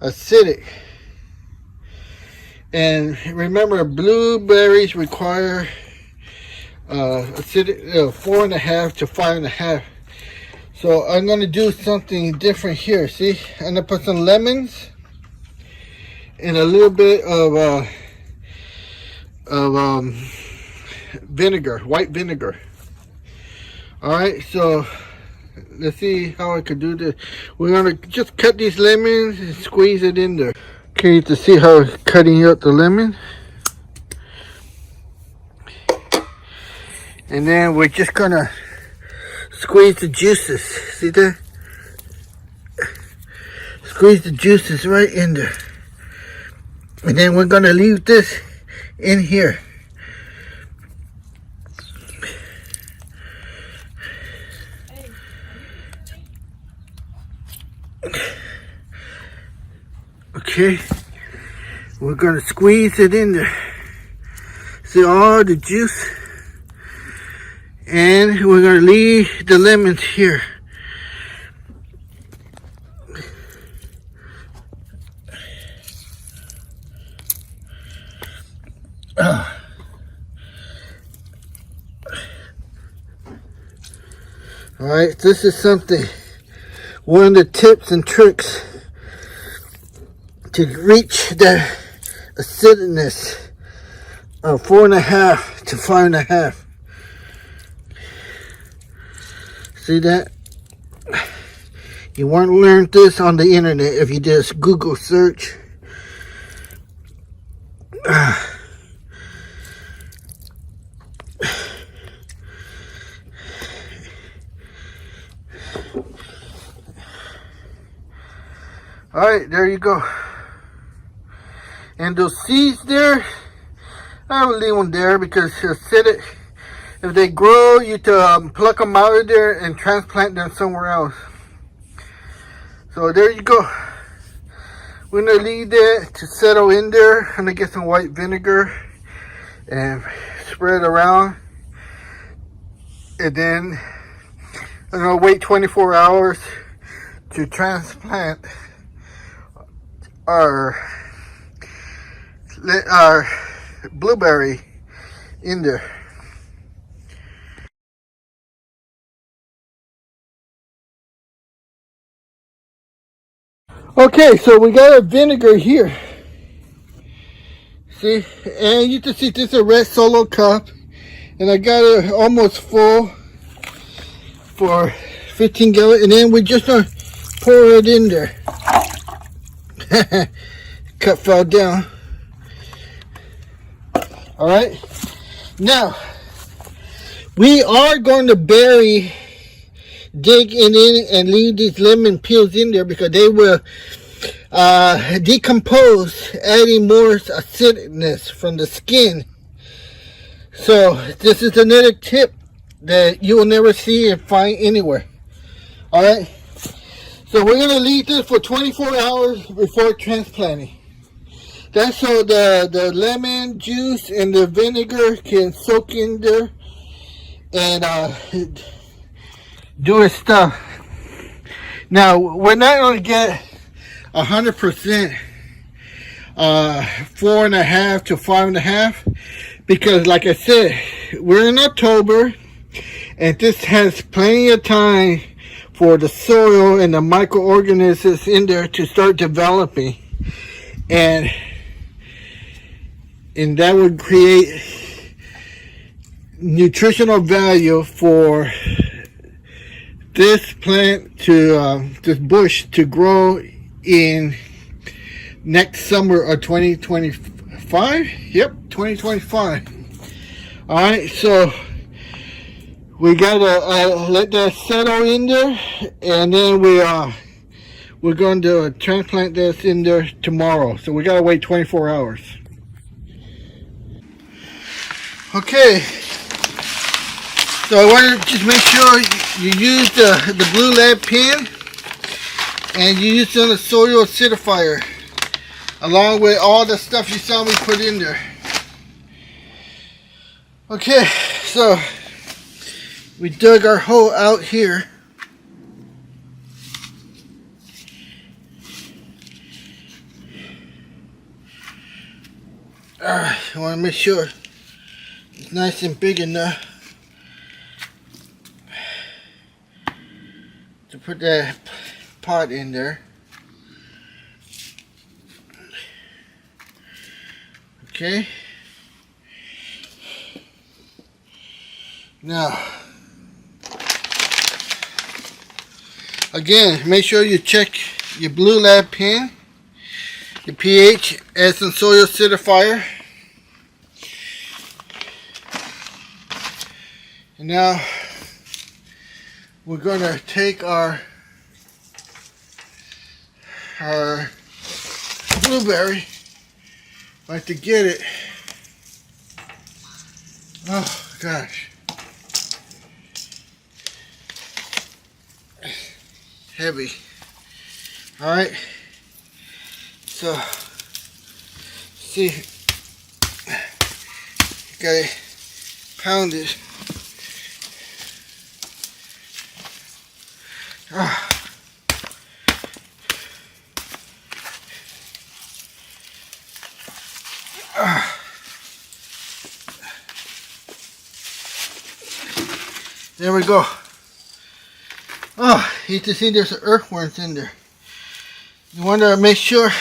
acidic. And remember, blueberries require acidic 4.5 to 5.5. So I'm going to do something different here. See, I'm going to put some lemons and a little bit of vinegar, white vinegar. All right, so let's see how I could do this. We're going to just cut these lemons and squeeze it in there. Okay, to see how it's cutting up the lemon. And then we're just going to squeeze the juices. See that? Squeeze the juices right in there. And then we're going to leave this in here. Okay, we're going to squeeze it in there. See all the juice? And we're going to leave the lemons here. Alright, this is something, one of the tips and tricks to reach the acidness of 4.5 to 5.5. See that? You won't learn this on the internet if you just Google search. Alright, there you go. And those seeds there, I will leave them there because acidic. If they grow, you to pluck them out of there and transplant them somewhere else. So there you go. We're going to leave that to settle in there. I'm going to get some white vinegar and spread it around. And then I'm going to wait 24 hours to transplant our blueberry in there. Okay, so we got our vinegar here. See, and you can see this is a red Solo cup, and I got it almost full. for 15 gallons, and then we're just gonna pour it in there. Cup fell down. All right. Now we are going to dig it in and leave these lemon peels in there because they will decompose, adding more acidness from the skin. So this is another tip that you will never see and find anywhere. All right. So we're gonna leave this for 24 hours before transplanting. That's so the lemon juice and the vinegar can soak in there and do its stuff. Now we're not gonna get 100% 4.5 to 5.5 because, like I said, we're in October and this has plenty of time for the soil and the microorganisms in there to start developing, and that would create nutritional value for this plant to this bush to grow in next summer of 2025. Yep, 2025. All right, so we gotta let that settle in there, and then we're going to transplant this in there tomorrow. So we gotta wait 24 hours. Okay, so I want to just make sure you use the blue lead pen and you use the soil acidifier along with all the stuff you saw me put in there. Okay, so we dug our hole out here. Alright, I want to make sure it's nice and big enough to put that pot in there. Okay. Now, again, make sure you check your blue lab pen, your pH, add some soil acidifier. And now we're going to take our blueberry, like to get it. Oh gosh, heavy. All right, so see, gotta pound it. Ah. There we go. Oh, you can see there's earthworms in there. You want to make sure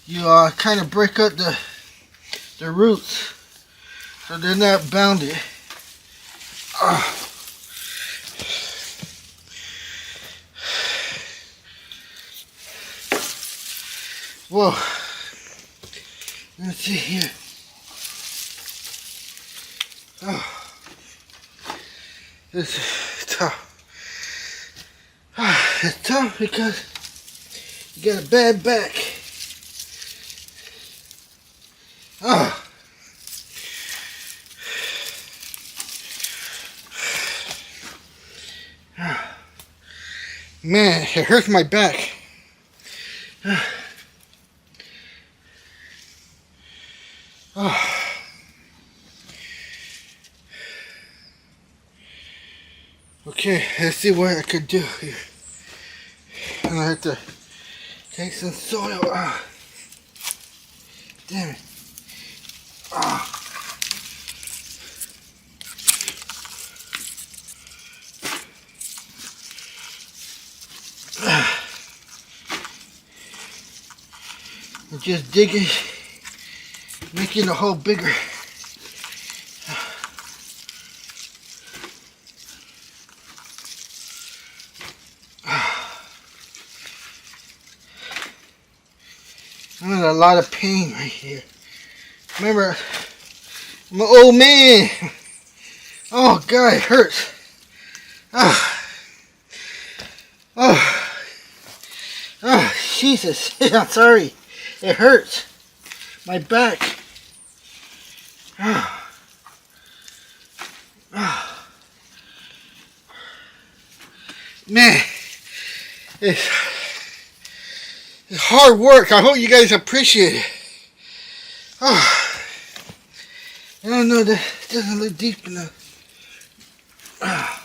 you kind of break up the roots so they're not bounded. Whoa. Let's see here. Oh, this is tough. It's tough because you got a bad back. Oh. Man, it hurts my back. Oh. Okay, let's see what I could do here. I'm gonna have to take some soil. Damn it. I'm just digging, making the hole bigger. I'm in a lot of pain right here. Remember, I'm an old man. Oh God, it hurts. Oh, oh, oh, Jesus. I'm sorry. It hurts. My back. Oh, oh. Man, it's hard work. I hope you guys appreciate it. Oh, I don't know, that doesn't look deep enough. Oh.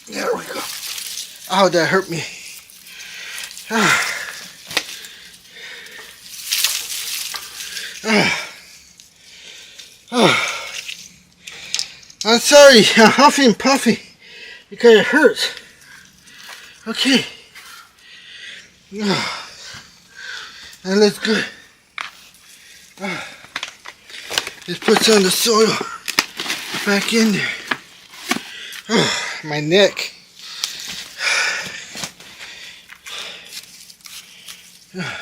There we go. Oh, that hurt me. Oh. Oh. I'm sorry, I'm huffy and puffy because it hurts. Okay. Oh. That looks good. Oh. Let's put some of the soil back in there. Oh, my neck. Oh.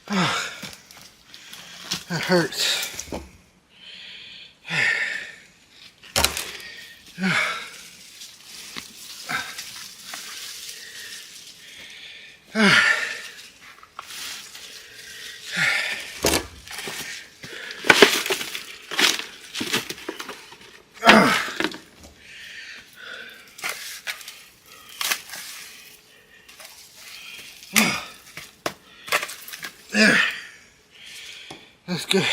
Oh, that hurts. There. That's good.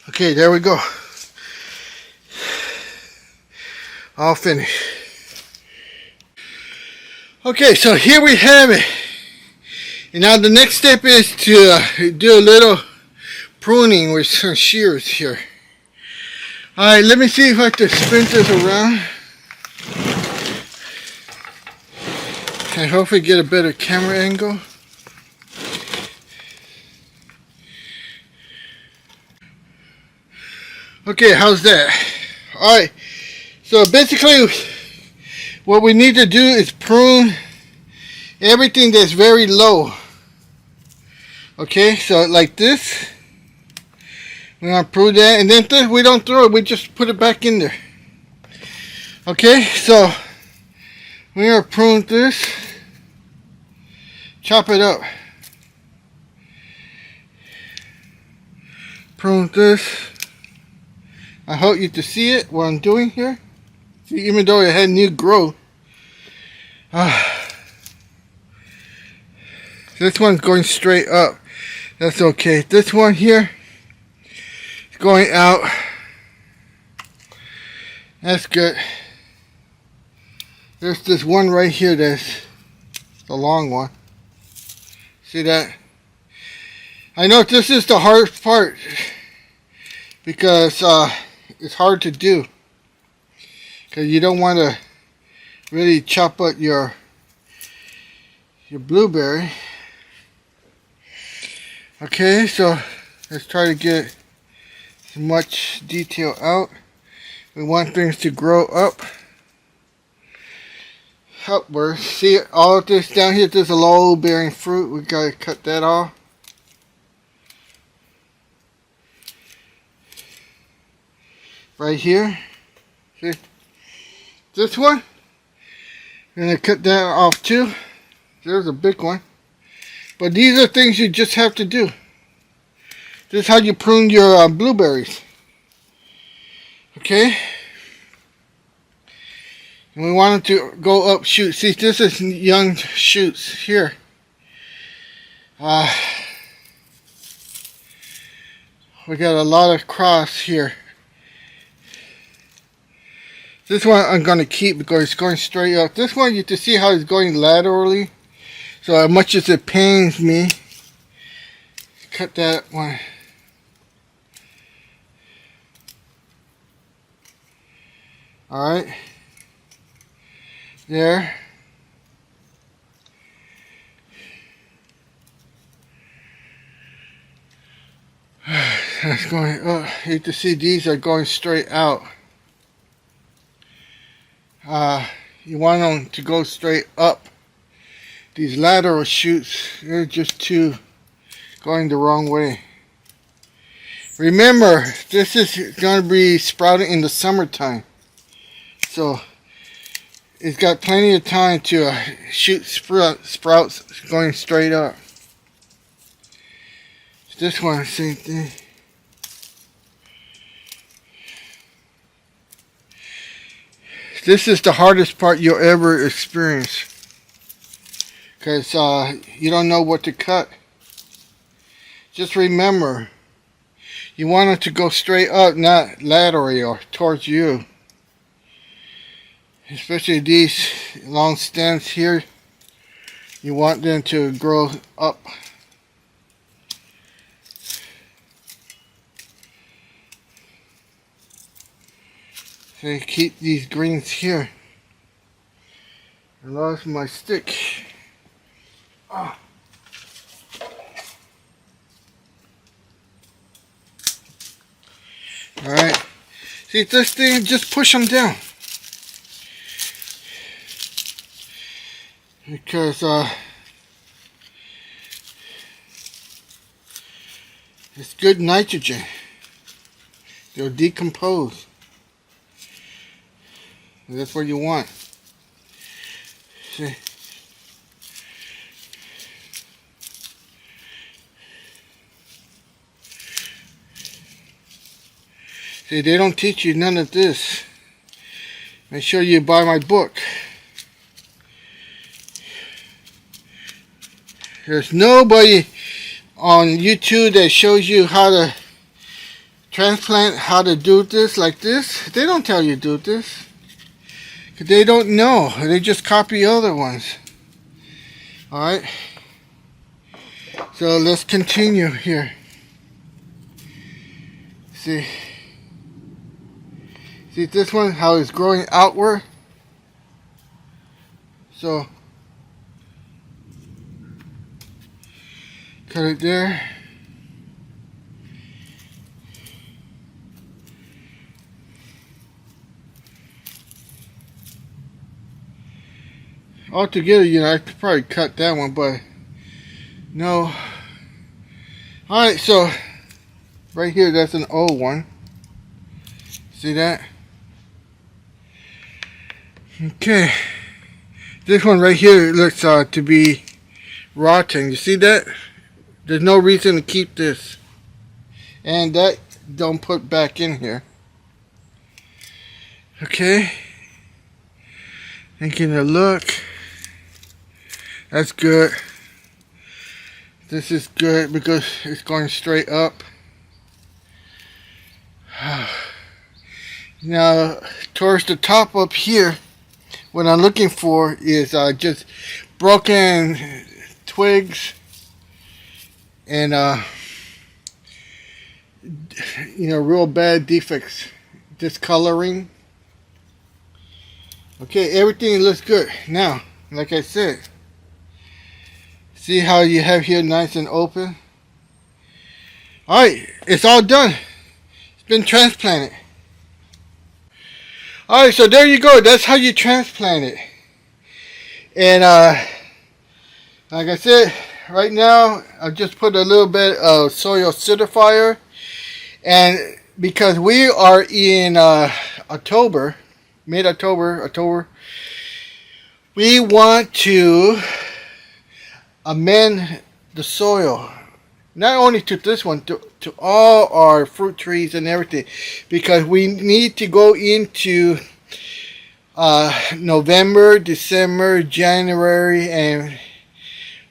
Okay, there we go. All finished. Okay, so here we have it. And now the next step is to do a little pruning with some shears here. Alright, let me see if I can spin this around. And hopefully get a better camera angle. Okay, how's that? Alright, so basically what we need to do is prune everything that's very low. Okay, so like this. We're going to prune that, and then this, we don't throw it, we just put it back in there. Okay, so we're going to prune this. Chop it up. Prune this. I hope you can see it, what I'm doing here. See, even though it had new growth. This one's going straight up. That's okay. This one here is going out. That's good. There's this one right here that's the long one. See that? I know this is the hardest part because it's hard to do, because you don't want to really chop up your blueberry. Okay, so let's try to get as much detail out. We want things to grow upward. See all of this down here, there's a low bearing fruit. We gotta cut that off. Right here. See? This one. I'm gonna cut that off too. There's a big one. But these are things you just have to do. This is how you prune your blueberries. Okay. And we want it to go up shoots. See, this is young shoots here. We got a lot of cross here. This one I'm going to keep because it's going straight up. This one you can see how it's going laterally. So as much as it pains me, cut that one. Alright. There. That's going up. You can see these are going straight out. You want them to go straight up. These lateral shoots, they're just too going the wrong way. Remember, this is going to be sprouting in the summertime. So, it's got plenty of time to shoot sprouts going straight up. This one, same thing. This is the hardest part you'll ever experience. Because you don't know what to cut. Just remember, you want it to go straight up, not laterally or towards you. Especially these long stems here, you want them to grow up. So you keep these greens here. I lost my stick. Oh. Alright. See this thing, just push them down. Because it's good nitrogen. They'll decompose. And that's what you want. See? See, they don't teach you none of this. Make sure you buy my book. There's nobody on YouTube that shows you how to transplant, how to do this like this. They don't tell you to do this. They don't know. They just copy other ones. Alright. So let's continue here. See this one, how it's growing outward? So cut it there. Altogether, you know, I could probably cut that one, but no. Alright, so right here, that's an old one. See that? Okay. This one right here looks to be rotten. You see that? There's no reason to keep this. And that don't put back in here. Okay. Taking a look. That's good. This is good because it's going straight up. Now, towards the top up here, what I'm looking for is just broken twigs and you know, real bad defects, discoloring. Okay, everything looks good. Now, like I said, see how you have here nice and open? Alright, it's all done. It's been transplanted. Alright, so there you go. That's how you transplant it. And like I said, right now I've just put a little bit of soil acidifier. And because we are in October, mid-October, we want to amend the soil Not only to this one, to all our fruit trees and everything, because we need to go into November, December, January, and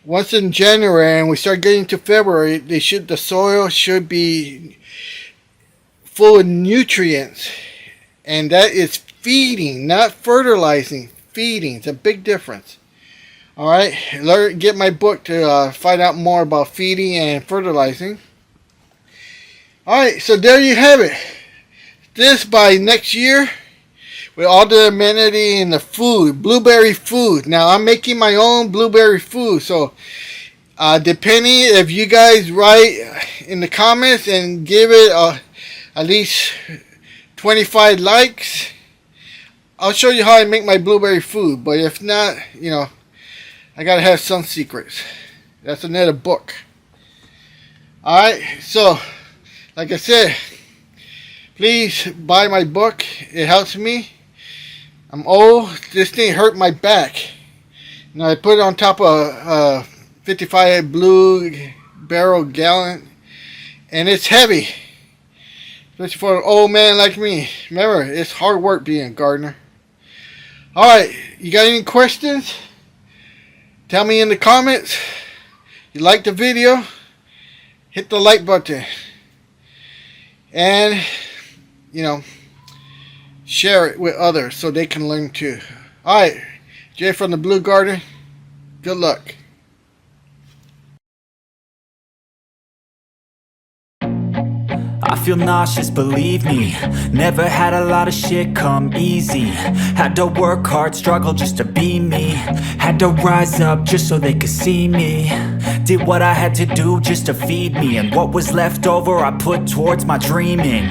once in January and we start getting to February, the soil should be full of nutrients, and that is feeding, not fertilizing. Feeding, it's a big difference. All right, get my book to find out more about feeding and fertilizing. All right, so there you have it. This by next year, with all the amenity and the food, blueberry food. Now I'm making my own blueberry food, so depending if you guys write in the comments and give it at least 25 likes, I'll show you how I make my blueberry food. But if not, you know, I gotta have some secrets. That's another book. Alright, so like I said, please buy my book. It helps me. I'm old. This thing hurt my back. Now I put it on top of a 55 blue barrel gallon, and it's heavy, especially for an old man like me. Remember, it's hard work being a gardener. Alright, you got any questions? Tell me in the comments. You like the video? Hit the like button. And, you know, share it with others so they can learn too. Alright, Jay from the Blue Garden. Good luck. I feel nauseous, believe me. Never had a lot of shit come easy. Had to work hard, struggle just to be me. Had to rise up just so they could see me. Did what I had to do just to feed me, and what was left over I put towards my dreaming.